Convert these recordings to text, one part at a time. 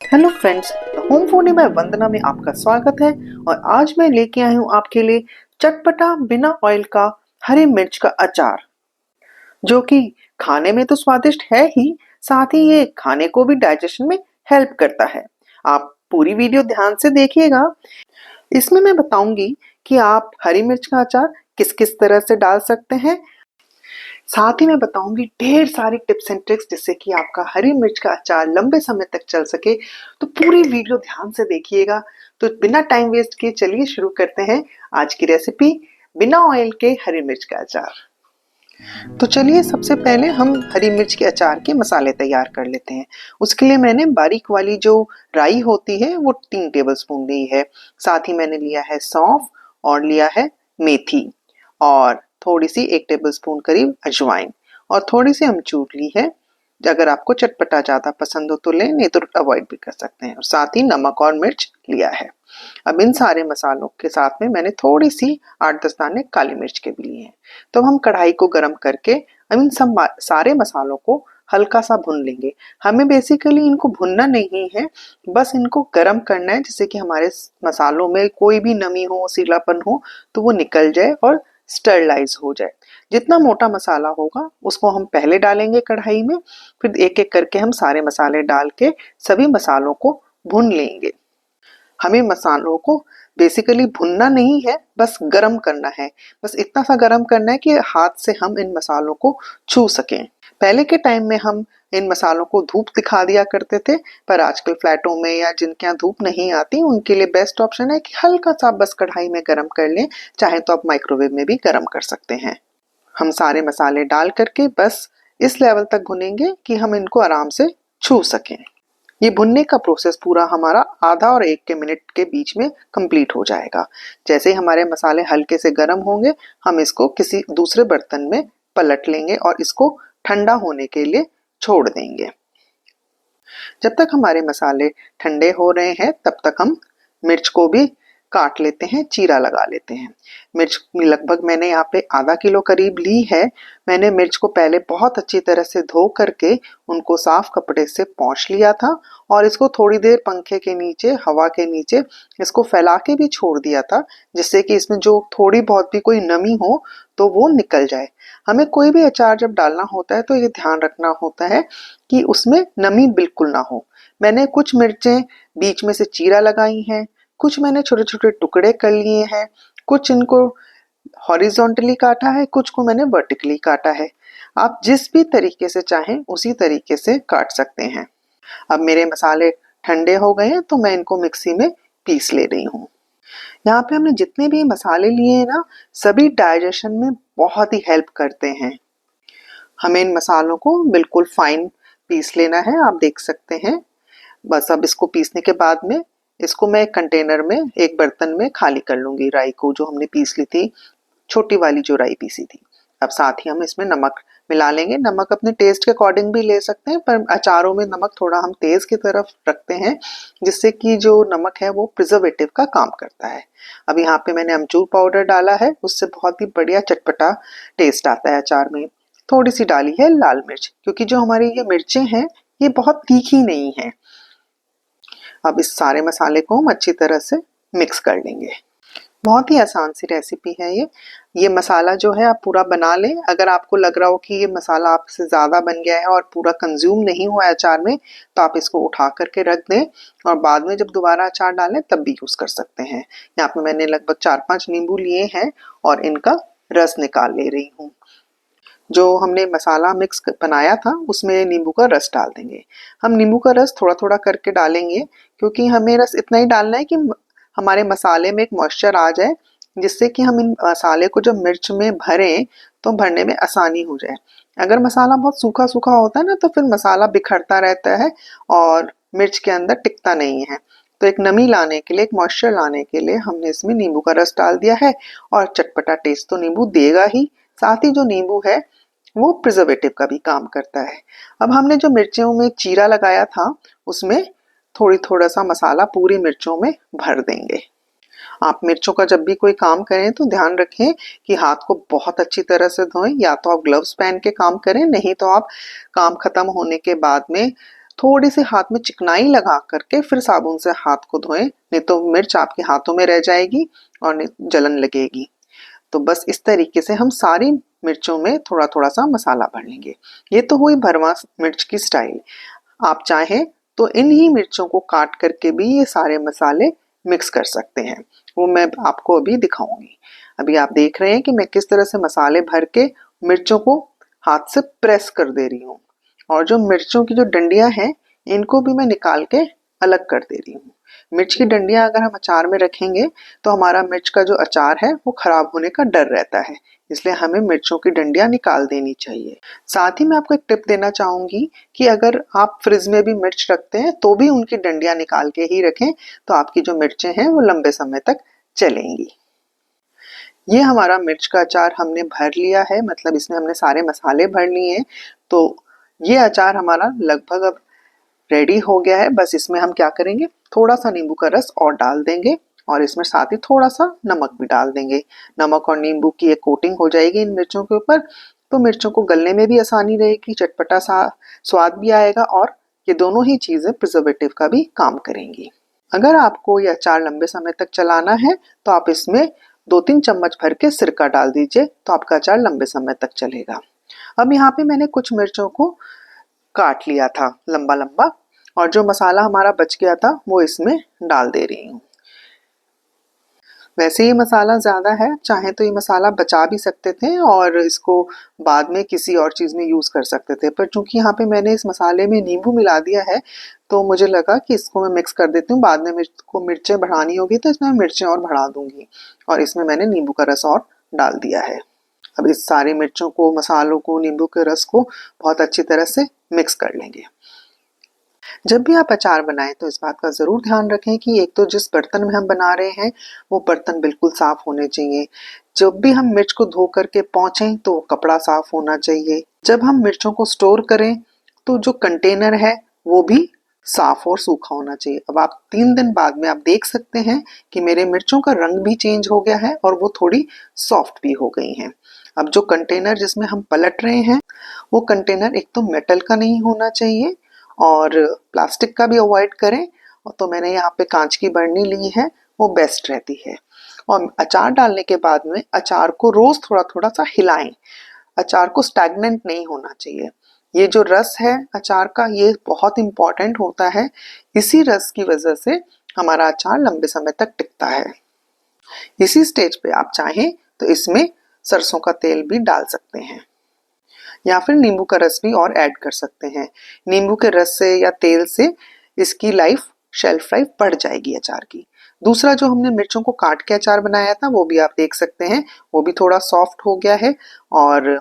Hello friends, the home foodie में वंदना में आपका स्वागत है। और आज मैं लेके आई हूँ आपके लिए चटपटा बिना ऑयल का हरी मिर्च का अचार, जो कि खाने में तो स्वादिष्ट है ही, साथ ही ये खाने को भी डाइजेशन में हेल्प करता है। आप पूरी वीडियो ध्यान से देखिएगा। इसमें मैं बताऊंगी कि आप हरी मिर्च का अचार किस किस तरह से डाल सकते हैं। साथ ही मैं बताऊंगी ढेर सारी टिप्स एंड ट्रिक्स जिससे कि आपका हरी मिर्च का अचार लंबे समय तक चल सके। तो पूरी वीडियो ध्यान से देखिएगा। तो बिना टाइम वेस्ट किए चलिए शुरू करते हैं आज की रेसिपी, बिना ऑयल के हरी मिर्च का अचार। तो चलिए सबसे पहले हम हरी मिर्च के अचार के मसाले तैयार कर लेते हैं। उसके लिए मैंने बारीक वाली जो राई होती है वो 3 टेबलस्पून ली है। साथ ही मैंने लिया है सौंफ और लिया है मेथी, और थोड़ी सी 1 टेबलस्पून करीब अजवाइन, और थोड़ी सी अमचूर ली है। अगर आपको चटपटा ज़्यादा पसंद हो तो लें, नहीं तो अवॉइड भी कर सकते हैं। और साथ ही नमक और मिर्च लिया है। अब इन सारे मसालों के साथ में मैंने थोड़ी सी 8-10 दाने काली मिर्च के भी लिए हैं। तो हम कढ़ाई को गर्म करके अब इन सब सारे मसालों को हल्का सा भून लेंगे। हमें बेसिकली इनको भुनना नहीं है, बस इनको गर्म करना है, जिससे कि हमारे मसालों में कोई भी नमी हो, सीलापन हो तो वो निकल जाए और स्टरलाइज हो जाए। जितना मोटा मसाला होगा उसको हम पहले डालेंगे कढ़ाई में, फिर एक एक करके हम सारे मसाले डाल के सभी मसालों को भून लेंगे। हमें मसालों को बेसिकली भुनना नहीं है, बस गरम करना है। बस इतना सा गरम करना है कि हाथ से हम इन मसालों को छू सकें। पहले के टाइम में हम इन मसालों को धूप दिखा दिया करते थे, पर आजकल फ्लैटों में या जिनके यहाँ धूप नहीं आती उनके लिए बेस्ट ऑप्शन है कि हल्का सा बस कढ़ाई में गरम कर लें। चाहे तो आप माइक्रोवेव में भी गरम कर सकते हैं। हम सारे मसाले डाल करके बस इस लेवल तक भुनेंगे कि हम इनको आराम से छू सकें। ये भुनने का प्रोसेस पूरा हमारा आधा और 1 मिनट के बीच में कंप्लीट हो जाएगा। जैसे ही हमारे मसाले हल्के से गर्म होंगे, हम इसको किसी दूसरे बर्तन में पलट लेंगे और इसको ठंडा होने के लिए छोड़ देंगे। जब तक हमारे मसाले ठंडे हो रहे हैं तब तक हम मिर्च को भी काट लेते हैं, चीरा लगा लेते हैं। मिर्च लगभग मैंने यहाँ पे आधा किलो करीब ली है। मैंने मिर्च को पहले बहुत अच्छी तरह से धो करके उनको साफ कपड़े से पोंछ लिया था, और इसको थोड़ी देर पंखे के नीचे, हवा के नीचे इसको फैला के भी छोड़ दिया था, जिससे कि इसमें जो थोड़ी बहुत भी कोई नमी हो तो वो निकल जाए। हमें कोई भी अचार जब डालना होता है तो ये ध्यान रखना होता है कि उसमें नमी बिल्कुल ना हो। मैंने कुछ मिर्चें बीच में से चीरा लगाई हैं, कुछ मैंने छोटे छोटे टुकड़े कर लिए हैं, कुछ इनको हॉरिजॉन्टली काटा है, कुछ को मैंने वर्टिकली काटा है। आप जिस भी तरीके से चाहें उसी तरीके से काट सकते हैं। अब मेरे मसाले ठंडे हो गए हैं तो मैं इनको मिक्सी में पीस ले रही हूँ। यहाँ पे हमने जितने भी मसाले लिए हैं ना, सभी डाइजेशन में बहुत ही हेल्प करते हैं। हमें इन मसालों को बिल्कुल फाइन पीस लेना है, आप देख सकते हैं। बस अब इसको पीसने के बाद में इसको मैं एक कंटेनर में, एक बर्तन में खाली कर लूंगी राई को, जो हमने पीस ली थी, छोटी वाली जो राई पीसी थी। अब साथ ही हम इसमें नमक मिला लेंगे। नमक अपने टेस्ट के अकॉर्डिंग भी ले सकते हैं, पर अचारों में नमक थोड़ा हम तेज की तरफ रखते हैं, जिससे कि जो नमक है वो प्रिजर्वेटिव का काम करता है। अब यहाँ पे मैंने अमचूर पाउडर डाला है, उससे बहुत ही बढ़िया चटपटा टेस्ट आता है अचार में। थोड़ी सी डाली है लाल मिर्च, क्योंकि जो हमारी ये मिर्चें हैं ये बहुत तीखी नहीं है। अब इस सारे मसाले को हम अच्छी तरह से मिक्स कर लेंगे। बहुत ही आसान सी रेसिपी है ये मसाला जो है आप पूरा बना लें। अगर आपको लग रहा हो कि ये मसाला आपसे ज़्यादा बन गया है और पूरा कंज्यूम नहीं हुआ है अचार में, तो आप इसको उठा करके रख दें और बाद में जब दोबारा अचार डालें तब भी यूज़ कर सकते हैं। यहाँ पे मैंने लगभग 4-5 नींबू लिए हैं और इनका रस निकाल ले रही हूँ। जो हमने मसाला मिक्स बनाया था उसमें नींबू का रस डाल देंगे। हम नींबू का रस थोड़ा थोड़ा करके डालेंगे, क्योंकि हमें रस इतना ही डालना है कि हमारे मसाले में एक मॉइस्चर आ जाए, जिससे कि हम इन मसाले को जब मिर्च में भरें तो भरने में आसानी हो जाए। अगर मसाला बहुत सूखा सूखा होता है ना, तो फिर मसाला बिखरता रहता है और मिर्च के अंदर टिकता नहीं है। तो एक नमी लाने के लिए, एक मॉइस्चर लाने के लिए हमने इसमें नींबू का रस डाल दिया है। और चटपटा टेस्ट तो नींबू देगा ही, साथ ही जो नींबू है वो प्रिजर्वेटिव का भी काम करता है। अब हमने जो मिर्चों में चीरा लगाया था उसमें थोड़ा सा मसाला पूरी मिर्चों में भर देंगे। आप मिर्चों का जब भी कोई काम करें तो ध्यान रखें कि हाथ को बहुत अच्छी तरह से धोएं। या तो आप ग्लव्स पहन के काम करें, नहीं तो आप काम खत्म होने के बाद में थोड़ी सी हाथ में चिकनाई लगा करके फिर साबुन से हाथ को धोएं, नहीं तो मिर्च आपके हाथों में रह जाएगी और जलन लगेगी। तो बस इस तरीके से हम सारी मिर्चों में थोड़ा थोड़ा सा मसाला भर लेंगे। ये तो हुई भरवा मिर्च की स्टाइल। आप चाहें तो इन ही मिर्चों को काट करके भी ये सारे मसाले मिक्स कर सकते हैं, वो मैं आपको अभी दिखाऊंगी। अभी आप देख रहे हैं कि मैं किस तरह से मसाले भर के मिर्चों को हाथ से प्रेस कर दे रही हूँ, और जो मिर्चों की जो डंडियां हैं इनको भी मैं निकाल के अलग कर दे रही हूँ। मिर्च की डंडियां अगर हम अचार में रखेंगे तो हमारा मिर्च का जो अचार है वो खराब होने का डर रहता है, इसलिए हमें मिर्चों की डंडियां निकाल देनी चाहिए। साथ ही मैं आपको एक टिप देना चाहूंगी कि अगर आप फ्रिज में भी मिर्च रखते हैं तो भी उनकी डंडियां निकाल के ही रखें, तो आपकी जो मिर्चें हैं वो लंबे समय तक चलेंगी। ये हमारा मिर्च का अचार हमने भर लिया है, मतलब इसमें हमने सारे मसाले भर लिए हैं। तो ये अचार हमारा लगभग अब रेडी हो गया है। बस इसमें हम क्या करेंगे, थोड़ा सा नींबू का रस और डाल देंगे, और इसमें साथ ही थोड़ा सा नमक भी डाल देंगे। नमक और नींबू की एक कोटिंग हो जाएगी इन मिर्चों के ऊपर, तो मिर्चों को गलने में भी आसानी रहेगी, चटपटा सा स्वाद भी आएगा, और ये दोनों ही चीजें प्रिजर्वेटिव का भी काम करेंगी। अगर आपको ये अचार लंबे समय तक चलाना है तो आप इसमें 2-3 चम्मच भर के सिरका डाल दीजिए, तो आपका अचार लंबे समय तक चलेगा। अब यहाँ पे मैंने कुछ मिर्चों को काट लिया था लंबा लंबा, और जो मसाला हमारा बच गया था वो इसमें डाल दे रही हूँ। वैसे ये मसाला ज़्यादा है, चाहे तो ये मसाला बचा भी सकते थे और इसको बाद में किसी और चीज़ में यूज़ कर सकते थे, पर चूंकि यहाँ पे मैंने इस मसाले में नींबू मिला दिया है तो मुझे लगा कि इसको मैं मिक्स कर देती हूँ। बाद में मिर्चें बढ़ानी होगी तो इसमें मिर्चें और बढ़ा दूंगी, और इसमें मैंने नींबू का रस और डाल दिया है। अब इस सारी मिर्चों को, मसालों को, नींबू के रस को बहुत अच्छी तरह से मिक्स कर लेंगे। जब भी आप अचार बनाएं तो इस बात का ज़रूर ध्यान रखें कि एक तो जिस बर्तन में हम बना रहे हैं वो बर्तन बिल्कुल साफ होने चाहिए। जब भी हम मिर्च को धो करके पहुँचें तो कपड़ा साफ होना चाहिए। जब हम मिर्चों को स्टोर करें तो जो कंटेनर है वो भी साफ और सूखा होना चाहिए। अब आप 3 दिन बाद में आप देख सकते हैं कि मेरे मिर्चों का रंग भी चेंज हो गया है और वो थोड़ी सॉफ्ट भी हो गई हैं। अब जो कंटेनर जिसमें हम पलट रहे हैं वो कंटेनर एक तो मेटल का नहीं होना चाहिए और प्लास्टिक का भी अवॉइड करें, तो मैंने यहाँ पे कांच की बरनी ली है, वो बेस्ट रहती है। और अचार डालने के बाद में अचार को रोज थोड़ा थोड़ा सा हिलाएं। अचार को स्टैग्नेंट नहीं होना चाहिए। ये जो रस है अचार का ये बहुत इंपॉर्टेंट होता है, इसी रस की वजह से हमारा अचार लंबे समय तक टिकता है। इसी स्टेज पे आप चाहें तो इसमें सरसों का तेल भी डाल सकते हैं, या फिर नींबू का रस भी और ऐड कर सकते हैं। नींबू के रस से या तेल से इसकी शेल्फ लाइफ बढ़ जाएगी अचार की। दूसरा जो हमने मिर्चों को काट के अचार बनाया था वो भी आप देख सकते हैं, वो भी थोड़ा सॉफ्ट हो गया है और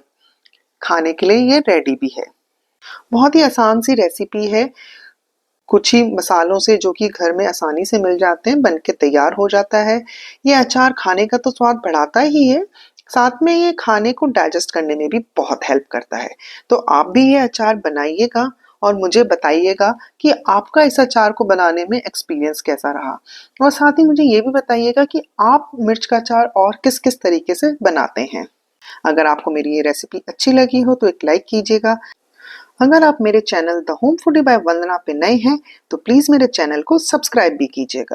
खाने के लिए ये रेडी भी है। बहुत ही आसान सी रेसिपी है, कुछ ही मसालों से जो कि घर में आसानी से मिल जाते हैं बन के तैयार हो जाता है। ये अचार खाने का तो स्वाद बढ़ाता ही है, साथ में ये खाने को डाइजेस्ट करने में भी बहुत हेल्प करता है। तो आप भी ये अचार बनाइएगा और मुझे बताइएगा कि आपका इस अचार को बनाने में एक्सपीरियंस कैसा रहा, और साथ ही मुझे ये भी बताइएगा कि आप मिर्च का अचार और किस किस तरीके से बनाते हैं। अगर आपको मेरी ये रेसिपी अच्छी लगी हो तो एक लाइक कीजिएगा। अगर आप मेरे channel the home foodie by Vandana पे नए हैं तो प्लीज मेरे चैनल को सब्सक्राइब भी कीजिएगा।